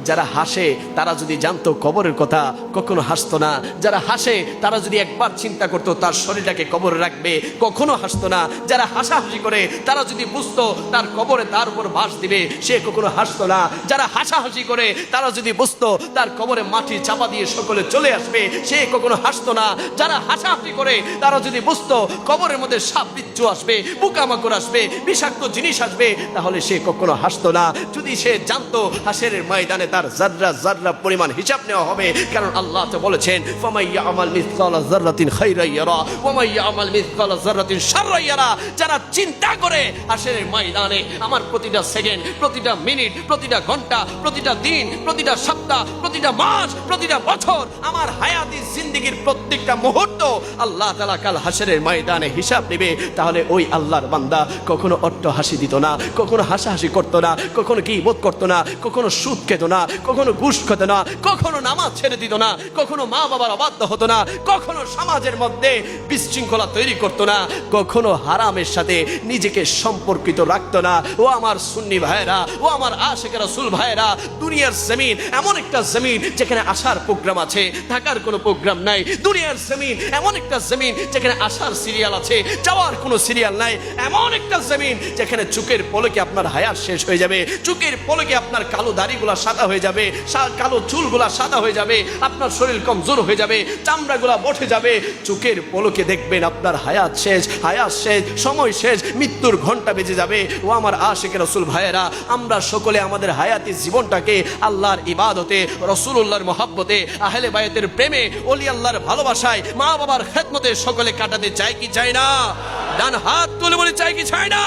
যারা হাসে তারা যদি জানতো কবরের কথা কখনো হাসতো না। যারা হাসে তারা যদি একবার চিন্তা করতো তার শরীরটাকে কবরে রাখবে কখনো হাসতো না। যারা হাসাহাসি করে তারা যদি বুঝতো তার কবরে তার উপর বাস দিবে সে কখনো হাসতো না। যারা হাসাহাসি করে তারা যদি বুঝতো তার কবরে মাটি চাপা দিয়ে সকলে চলে আসবে সে কখনো হাসতো না। যারা হাসাহাসি করে তারা যদি বুঝতো কবরের মধ্যে সাপ বিচ্ছু আসবে, পোকামাকড় আসবে, বিষাক্ত জিনিস আসবে, তাহলে সে কখনো হাসতো না। যদি সে জানতো হাসরের ময়দানে তার যাররা যাররা পরিমাণ হিসাব নেওয়া হবে, কারণ আল্লাহ তো বলেছেন ফামাই ইয়ামাল মিসকালা যাররাতিন খাইরান ইয়ারা ওয়া মান ইয়ামাল মিসকালা যাররাতিন শাররান ইয়ারা। যারা চিন্তা করে হাসরের ময়দানে আমার প্রতিটা সেকেন্ড, প্রতিটা মিনিট, প্রতিটা ঘন্টা, প্রতিটা দিন, প্রতিটা সপ্তাহ, প্রতিটা মাস, প্রতিটা বছর, আমার হায়াতি জিন্দেগির প্রত্যেকটা মুহূর্ত আল্লাহ তাআলা কাল হাসরের ময়দানে হিসাব নেবে, তাহলে ওই আল্লাহর বান্দা কখনো অট্ট হাসি দিত না, কখনো হাসাহাসি করতো না, কখনো গীবত করতো না, কখনো সুদ খেত না, কখনো ঘুষ খেত না, কখনো নামাজ ছেড়ে দিত না, কখনো মা বাবার অবাধ্য হতো না, কখনো সমাজের মধ্যে বিশৃঙ্খলা তৈরি করতো না, কখনো হারামের সাথে নিজেকে সম্পর্কিত রাখতো না। ও আমার সুন্নি ভাইরা, ও আমার আশিক রাসূল ভাইরা, দুনিয়ার জমিন এমন একটা জমিন যেখানে আসার প্রোগ্রাম আছে, থাকার কোনো প্রোগ্রাম নাই। দুনিয়ার জমিন এমন একটা জমিন যেখানে আসার সিরিয়াল আছে, যাওয়ার কোনো সিরিয়াল নাই। এমন একটা জমিন যেখানে চোখের পলকে আপনার হায়াত শেষ হয়ে যাবে, চোখের পলকে আপনার কালো দাড়িগুলা সাদা হয়ে যাবে, কালো চুলগুলা সাদা হয়ে যাবে, আপনার শরীর কমজোর হয়ে যাবে, চামড়াগুলা বসে যাবে, চোখের পলকে দেখবেন আপনার হায়াত শেষ, হায়াত শেষ, সময় শেষ, মৃত্যুর ঘন্টা বেজে যাবে। ও আমার আশিক রাসূল ভাইয়েরা, আমরা সকলে আমাদের হায়াতি জীবনটাকে আল্লাহর ইবাদতে, রাসূলুল্লাহর মহব্বতে, আহলে বায়তের প্রেমে, ওলি আল্লাহর ভালোবাসায়, মা বাবার খেদমতে সকলে কাটাতে চাই কি চাই না? ডান হাত তুলে বলে চাই কি চাই না?